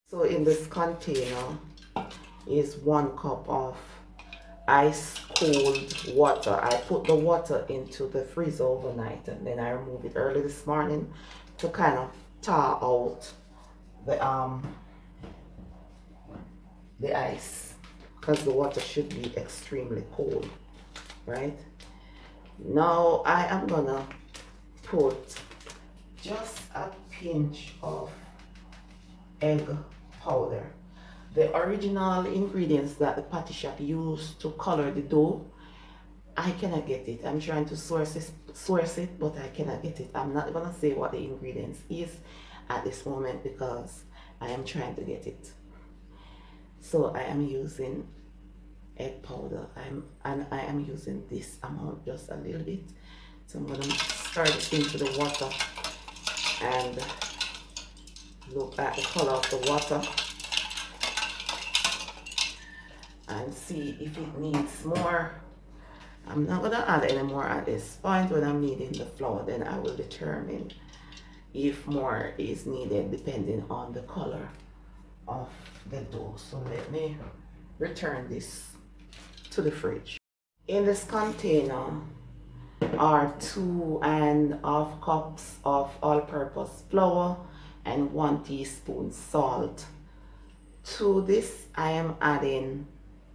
So in this container is 1 cup of ice cold water. I put the water into the freezer overnight and then I removed it early this morning to kind of thaw out the ice, because the water should be extremely cold. Right now I am gonna put just a pinch of egg powder. The original ingredients that the patty shop used to color the dough, I cannot get it. I'm trying to source it, but I cannot get it. I'm not gonna say what the ingredients is at this moment because I am trying to get it. So I am using egg powder. I am using this amount, just a little bit. So I'm gonna stir it into the water and look at the color of the water and see if it needs more. I'm not gonna add any more at this point. When I'm needing the flour, then I will determine if more is needed depending on the color of the dough. So let me return this to the fridge. In this container are 2½ cups of all-purpose flour and 1 teaspoon salt. To this I am adding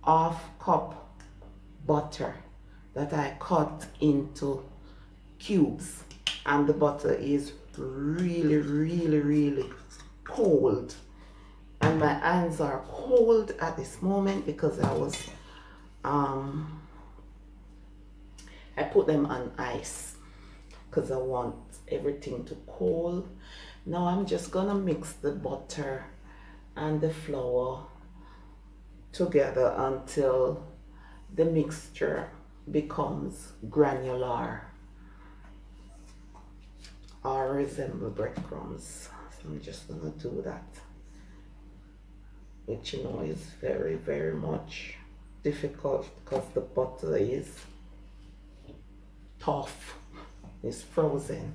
½ cup butter that I cut into cubes, and the butter is really cold and my hands are cold at this moment because I put them on ice because I want everything to cool. Now I'm just gonna mix the butter and the flour together until the mixture becomes granular or resemble breadcrumbs. So I'm just gonna do that, which you know is very much difficult because the butter is tough, it's frozen.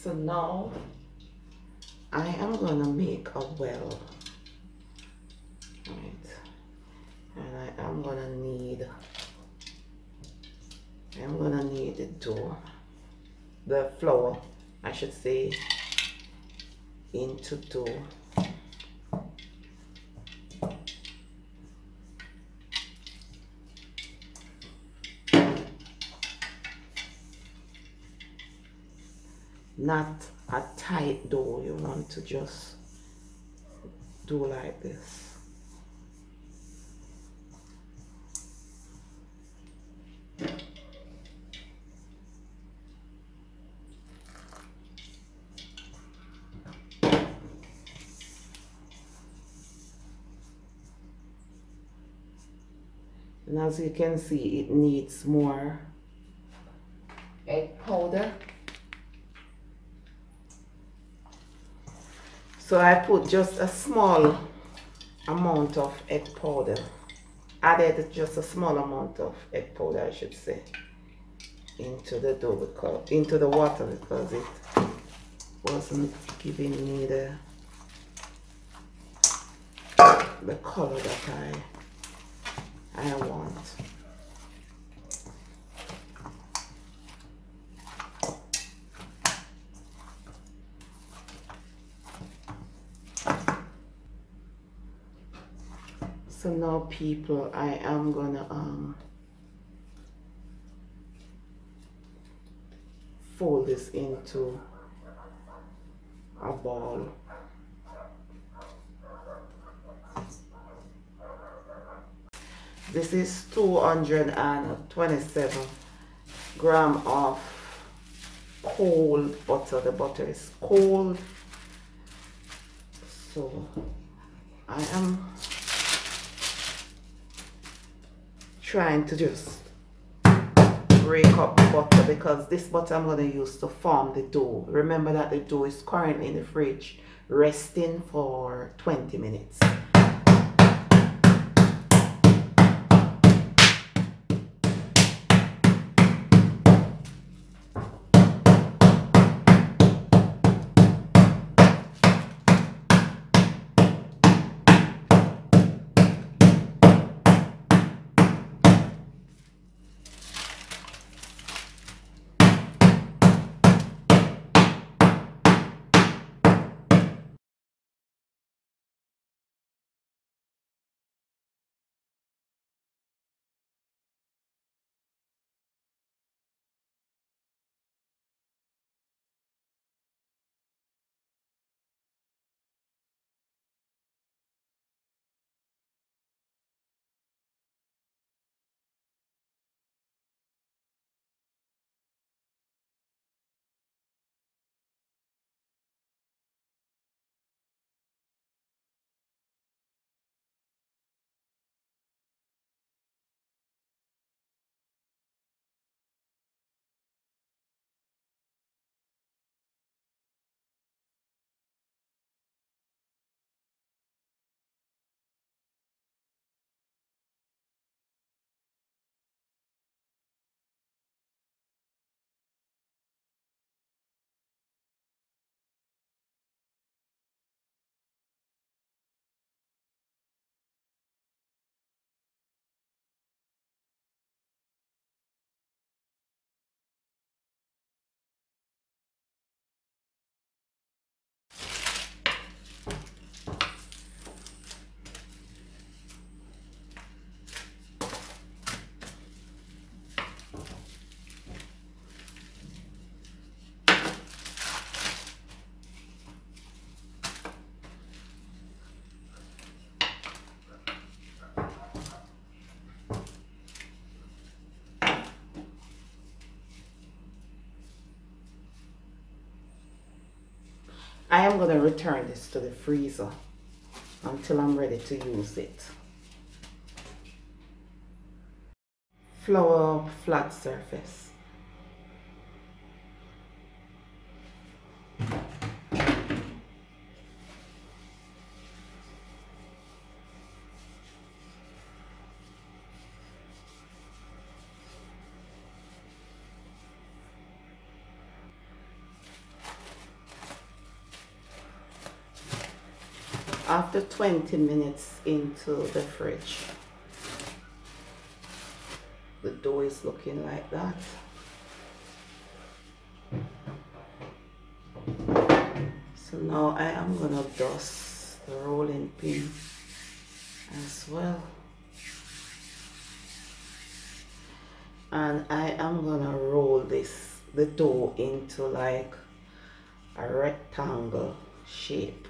So now I am gonna make a well, right? And I'm gonna need the dough, the flour, I should say, into dough. Not a tight dough, you want to just do like this. And as you can see, it needs more egg powder. So I put just a small amount of egg powder. Added just a small amount of egg powder, I should say, into the dough, into the water, because it wasn't giving me the color that I want. So now, people, I am gonna fold this into a ball. This is 227 grams of cold butter. The butter is cold, so I am trying to just break up the butter, because this butter I'm going to use to form the dough. Remember that the dough is currently in the fridge resting for 20 minutes. I am going to return this to the freezer until I'm ready to use it. Flour flat surface. After 20 minutes into the fridge, the dough is looking like that. So now I am gonna dust the rolling pin as well, and I am gonna roll the dough into like a rectangle shape.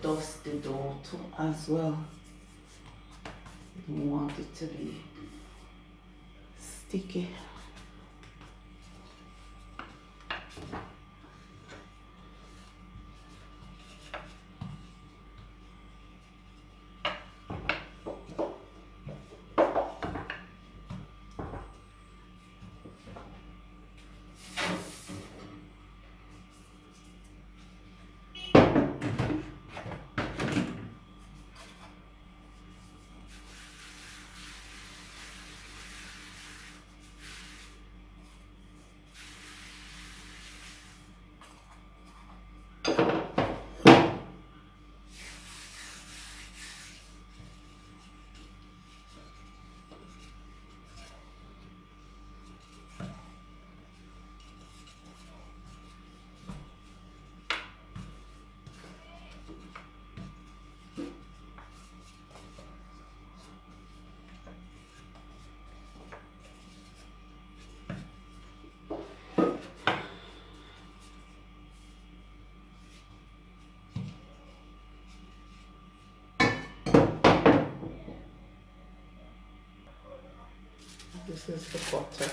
Dust the dough too as well. You don't want it to be sticky. This is the butter.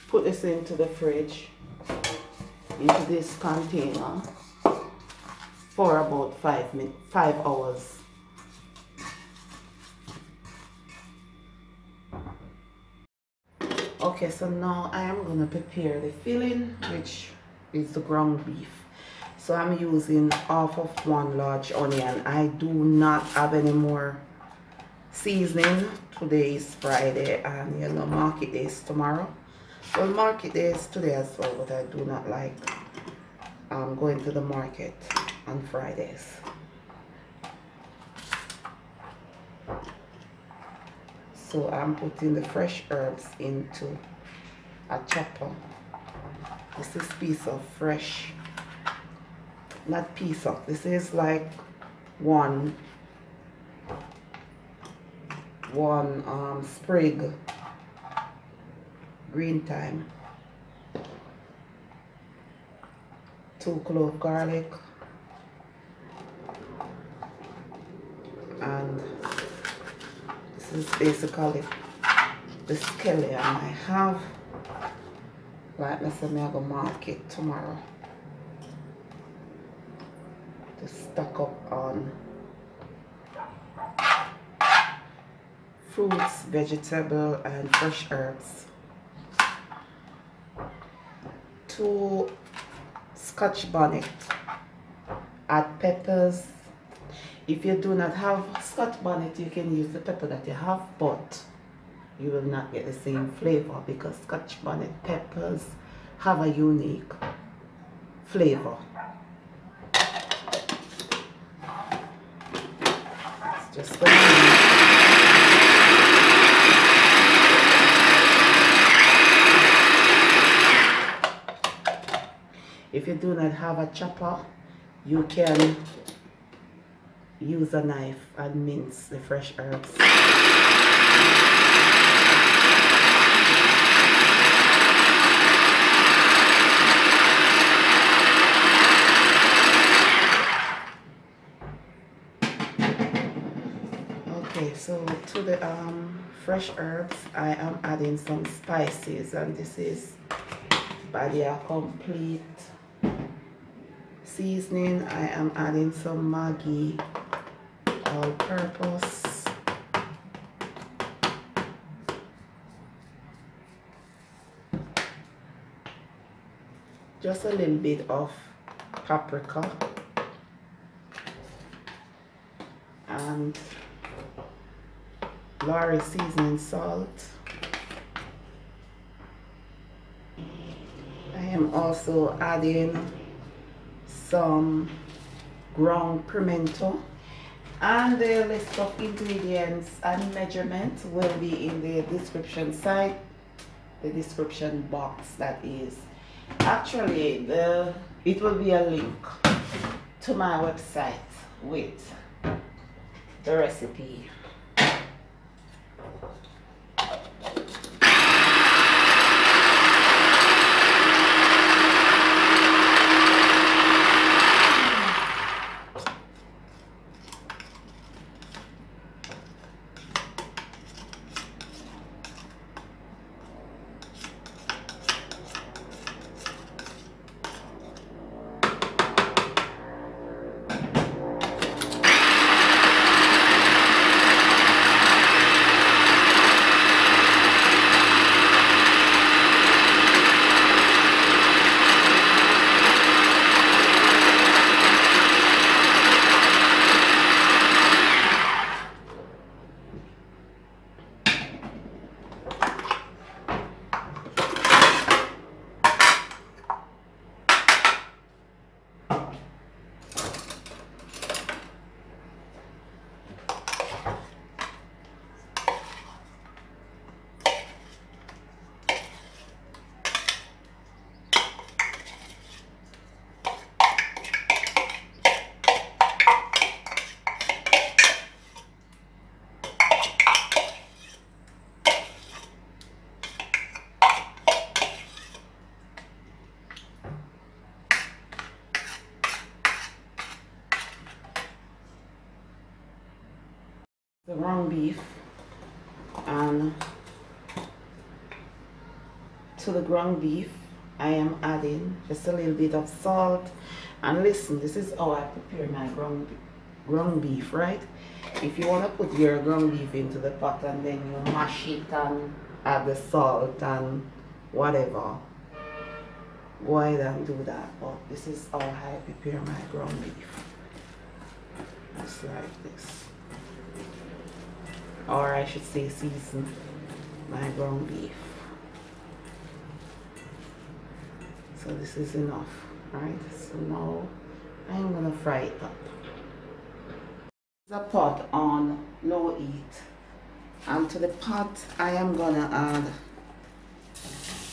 Put this into the fridge, into this container for about 5 hours. Okay, so now I am gonna prepare the filling, which is the ground beef. So I'm using half of 1 large onion. I do not have any more seasoning. Today is Friday and you know market day is tomorrow. Well, market day is today as well, but I do not like going to the market on Fridays. So I'm putting the fresh herbs into a chopper. This is piece of fresh, not piece of, this is like one sprig green thyme, 2 clove garlic, and this is basically the scallion I have. Like I said, I'm going to market tomorrow to stock up on fruits, vegetable, and fresh herbs. 2 Scotch bonnet, add peppers. If you do not have Scotch bonnet, you can use the pepper that you have, but you will not get the same flavor because Scotch bonnet peppers have a unique flavor. It's just if you do not have a chopper, you can use a knife and mince the fresh herbs. Okay, so to the fresh herbs. I am adding some spices, and this is by a complete seasoning. I am adding some Maggi all-purpose. Just a little bit of paprika and Lorry seasoning salt. I am also adding some ground pimento, and the list of ingredients and measurement will be in the description site, the description box. That is actually it will be a link to my website with the recipe. The ground beef, and to the ground beef I am adding just a little bit of salt. And listen, this is how I prepare my ground beef, right? If you want to put your ground beef into the pot and then you mash it and add the salt and whatever, go ahead and do that. But this is how I prepare my ground beef. Just like this. Or I should say season my ground beef. So this is enough, right? So now I'm gonna fry it up. The pot on low heat, and to the pot I am gonna add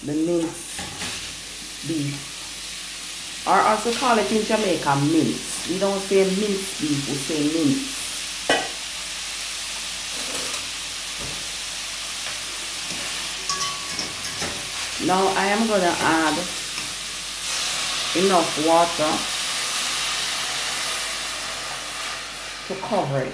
the minced beef, or also call it in Jamaica mince. We don't say minced beef, we say mince. Now I am going to add enough water to cover it.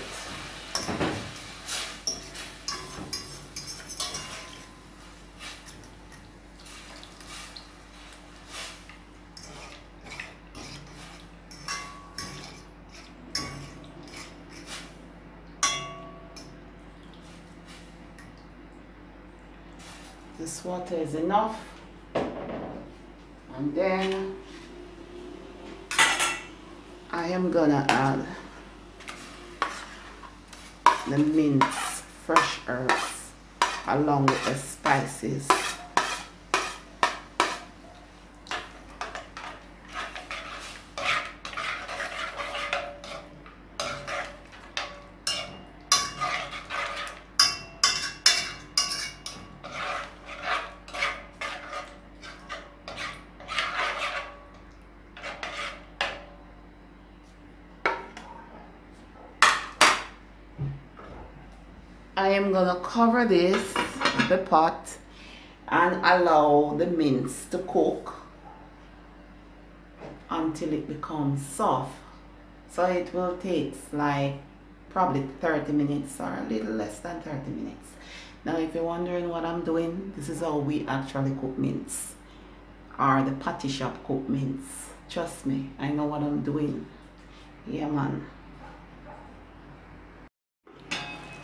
This water is enough, and then I am gonna add the minced fresh herbs along with the spices. I am gonna cover the pot, and allow the mince to cook until it becomes soft. So it will take like probably 30 minutes or a little less than 30 minutes. Now if you're wondering what I'm doing, this is how we actually cook mince, or the patty shop cook mince. Trust me, I know what I'm doing. Yeah man.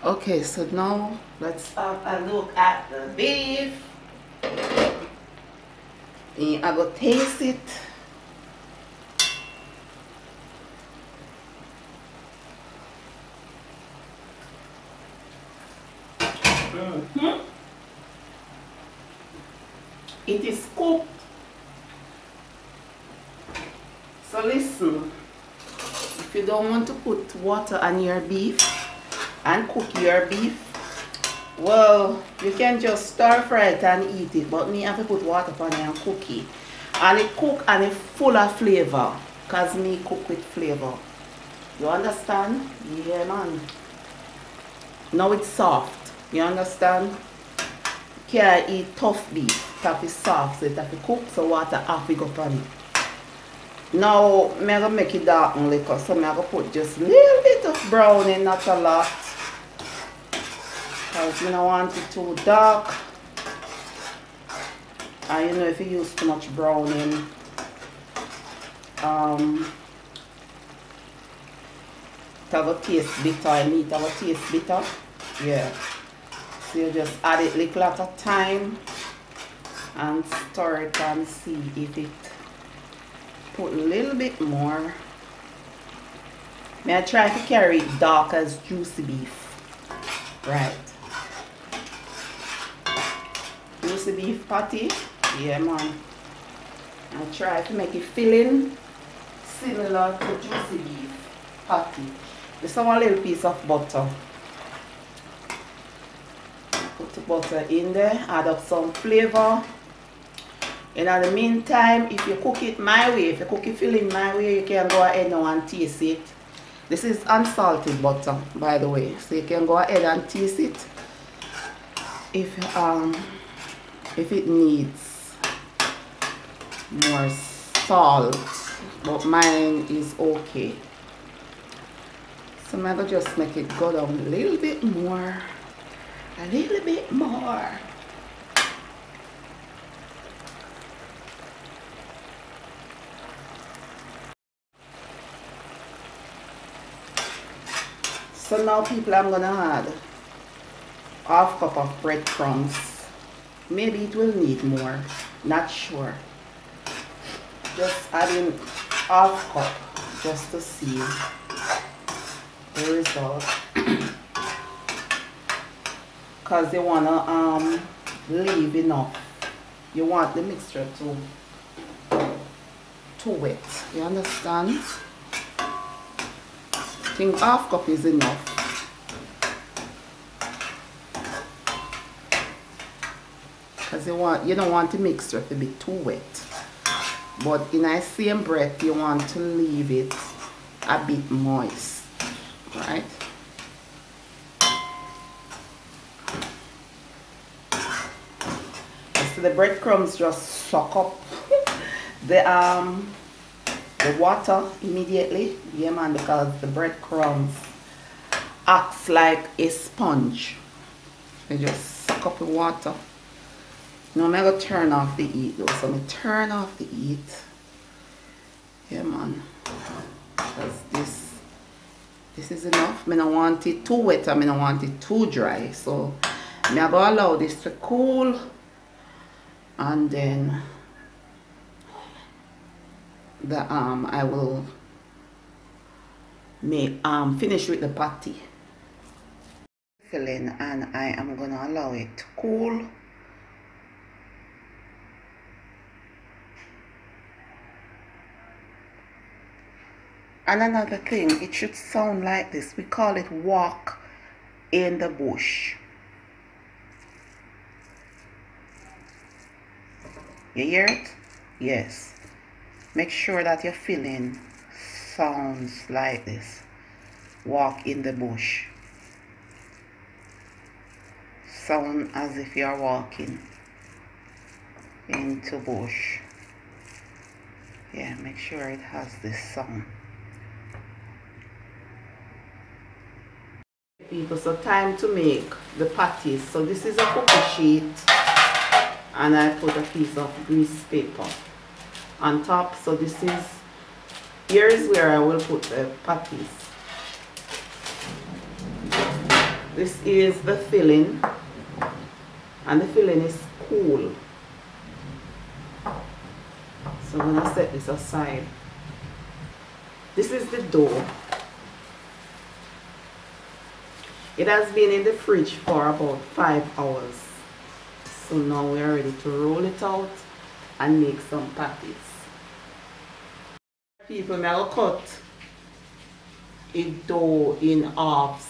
Okay, so now let's have a look at the beef. And I go taste it. It is cooked. So listen, if you don't want to put water on your beef and cook your beef, well, you can just stir fry it and eat it, but me have to put water on it and cook it. And it cook and it full of flavor, cause me cook with flavor. You understand? Yeah man. Now it's soft. You understand? You can't eat tough beef. It have to be soft, so it have to cook, so water have to go on it. Now, I'm going to make it dark and liquor, so I'm going to put just a little bit of browning, not a lot. Because I don't want it too dark. And you know, if you use too much browning, it will taste bitter, and meat will taste bitter. Yeah. So you just add it a little at a time and stir it and see if it put a little bit more. May I try to carry it dark as juicy beef. Right. Juicy beef patty. Yeah man. I try to make it filling similar to juicy beef patty. Just a little piece of butter. Put the butter in there, add up some flavor. And in the meantime, if you cook it my way, if you cook it filling my way, you can go ahead now and taste it. This is unsalted butter, by the way, so you can go ahead and taste it if it needs more salt, but mine is okay. So I'm gonna just make it go down a little bit more, a little bit more. So now people, I'm gonna add half cup of breadcrumbs. Maybe it will need more, not sure. Just adding half cup just to see the result. Because they wanna leave enough. You want the mixture to wet. You understand? I think half cup is enough. Because you don't want the mixture to be too wet. But in the same breath, you want to leave it a bit moist. Right? So the breadcrumbs just suck up the water immediately. Yeah man, because the breadcrumbs acts like a sponge. They just suck up the water. Now I'm going to turn off the heat though. So I'm going to turn off the heat. Yeah man. Because this is enough. I don't want it too wet and I don't want it too dry. So I'm going to allow this to cool. And then I will make finish with the patty filling, and I am gonna allow it to cool. And another thing, it should sound like this. We call it walk in the bush. You hear it? Yes. Make sure that your filling sounds like this. Walk in the bush. Sound as if you're walking into bush. Yeah, make sure it has this sound. people, so time to make the patties. So this is a cookie sheet and I put a piece of grease paper on top. So here is where I will put the patties. This is the filling, and the filling is cool. So I'm going to set this aside. This is the dough. It has been in the fridge for about 5 hours. So now we are ready to roll it out and make some patties. People, I will cut a dough in halves.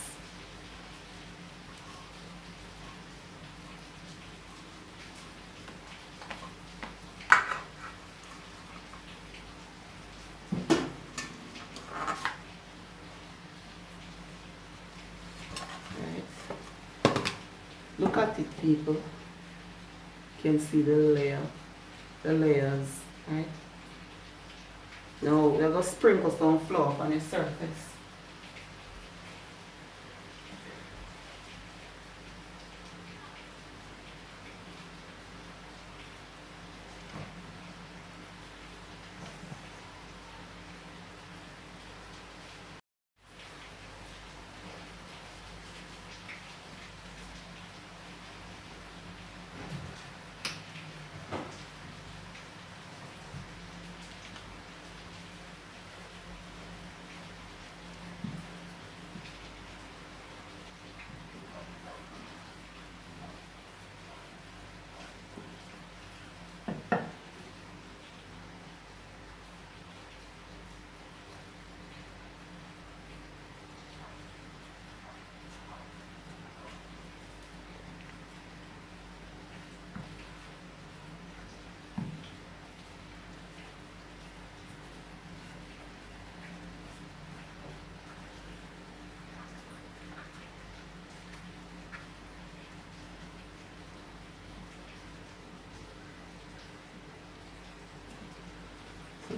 Look at it, people. You can see the layers, right? Now we're going to sprinkle some flour on the surface.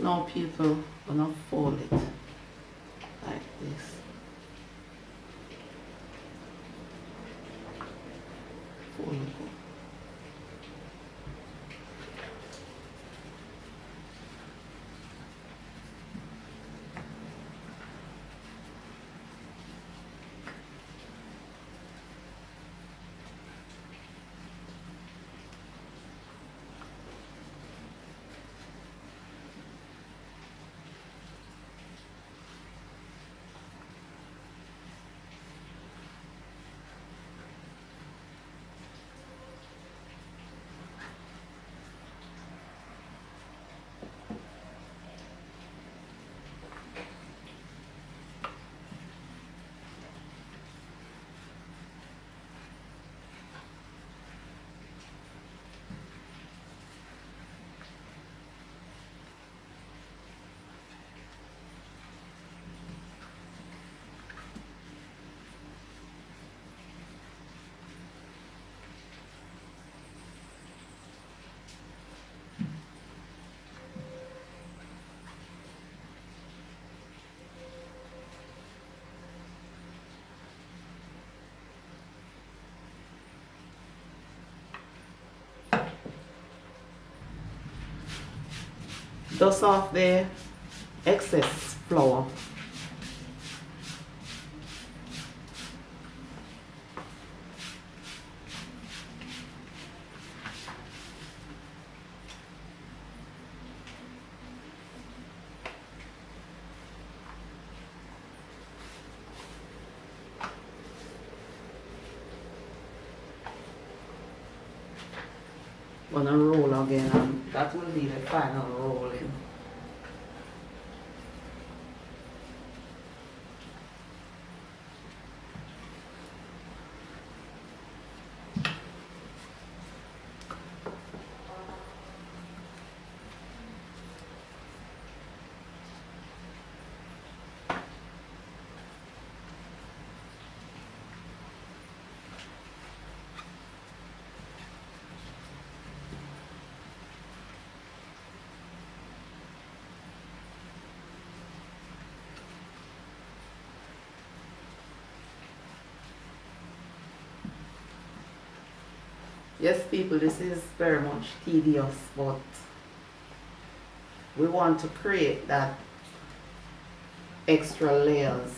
Now people gonna fold it like this. Fold it. Dust off the excess flour. Gonna roll again, and that will be the final rolling. Yes, people, this is very much tedious, but we want to create that extra layers.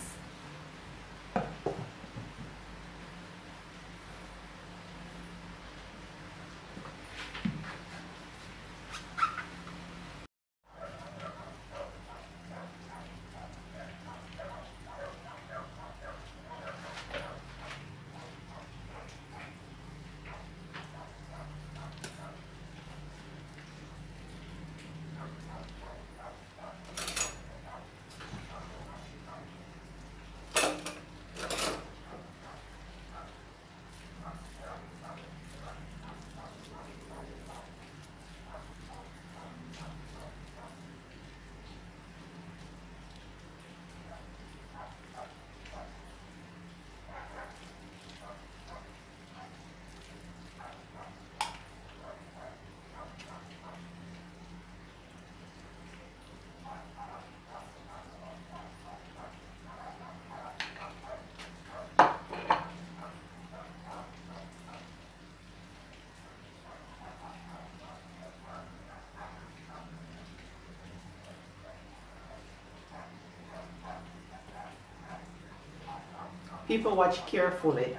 People, watch carefully.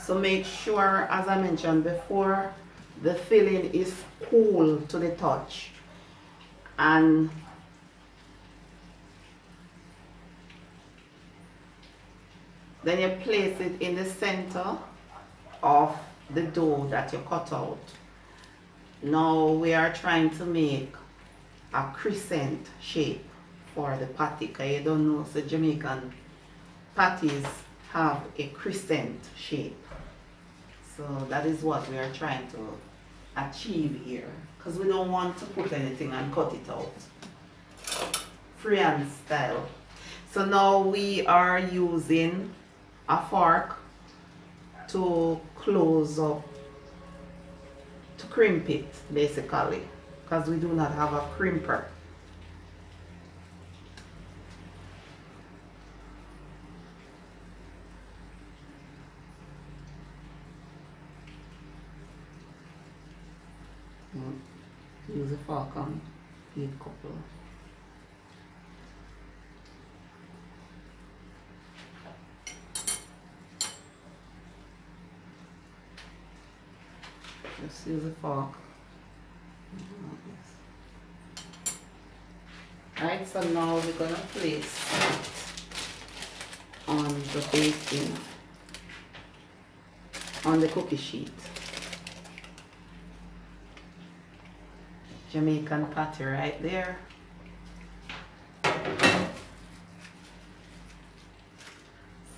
So make sure, as I mentioned before, the filling is cool to the touch. And then you place it in the center of the dough that you cut out. Now we are trying to make a crescent shape for the patty, because you don't know, so Jamaican patties have a crescent shape. So that is what we are trying to achieve here, because we don't want to put anything and cut it out. Freehand style. So now we are using a fork to close up, to crimp it basically, because we do not have a crimper. Use a fork on each couple. Just use a fork. Alright, so now we're gonna place it on the baking, on the cookie sheet. Jamaican patty right there.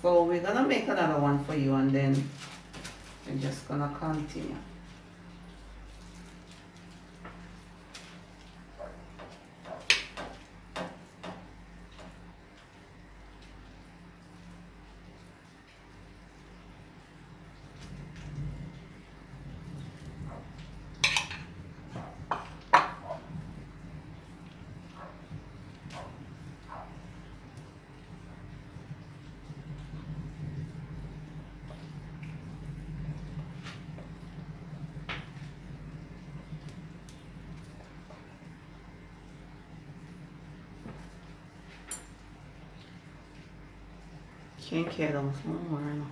So we're gonna make another one for you, and then we're just gonna continue. Quem quer um morno?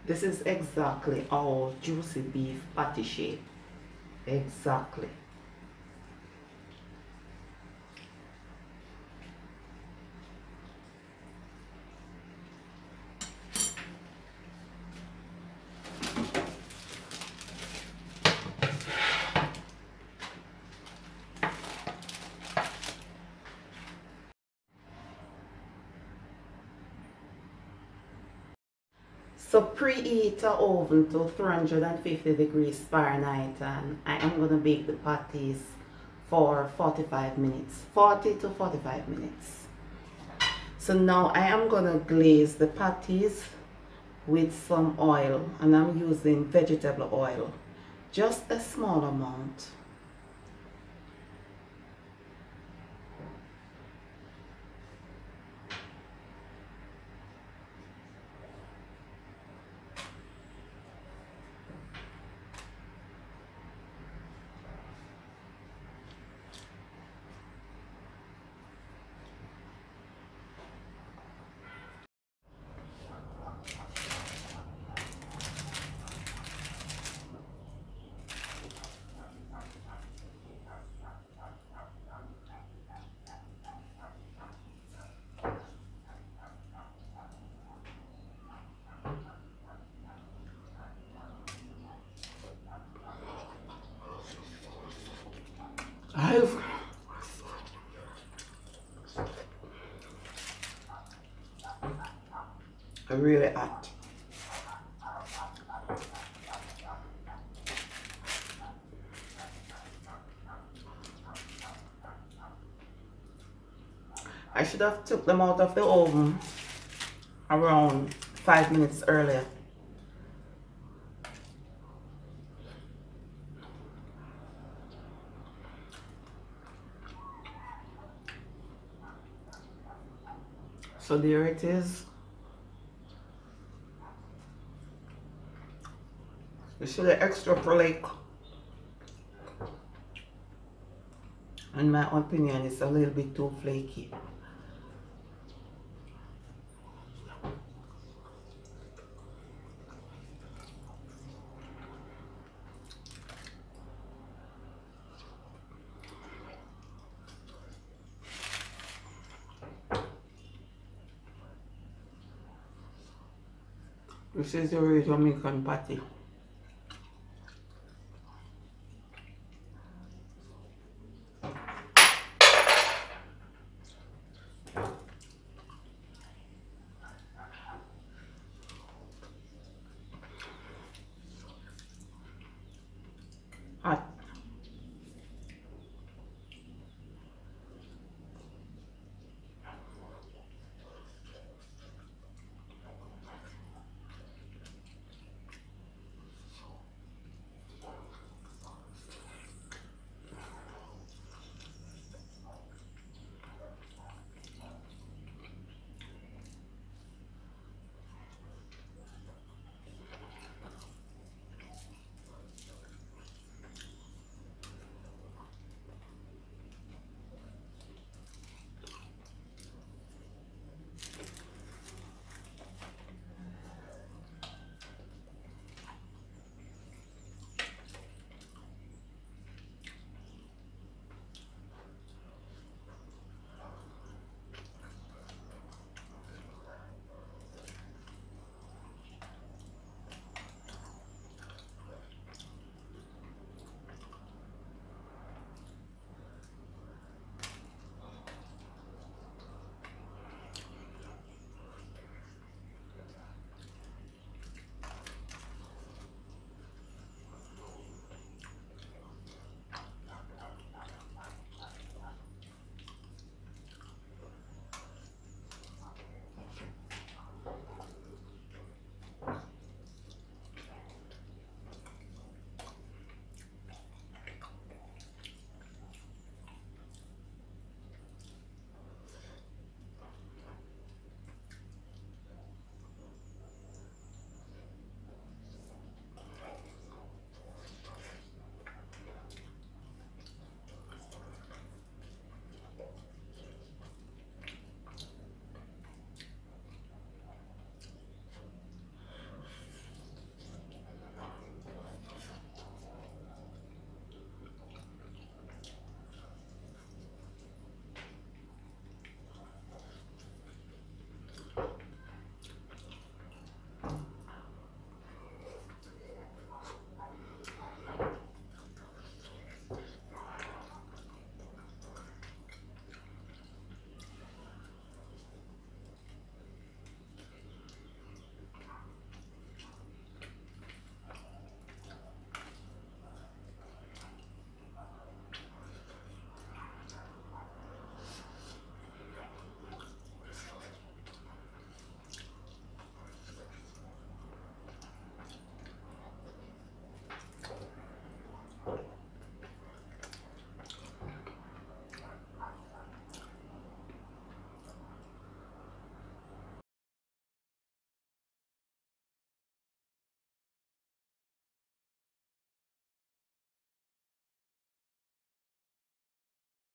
This is exactly our juicy beef patty shape. Exactly. So preheat the oven to 350 degrees Fahrenheit, and I am going to bake the patties for 45 minutes, 40 to 45 minutes. So now I am going to glaze the patties with some oil, and I'm using vegetable oil, just a small amount. Really hot. I should have took them out of the oven around 5 minutes earlier. So there it is. You see the extra flake. In my opinion, it's a little bit too flaky. This is the real Jamaican patty.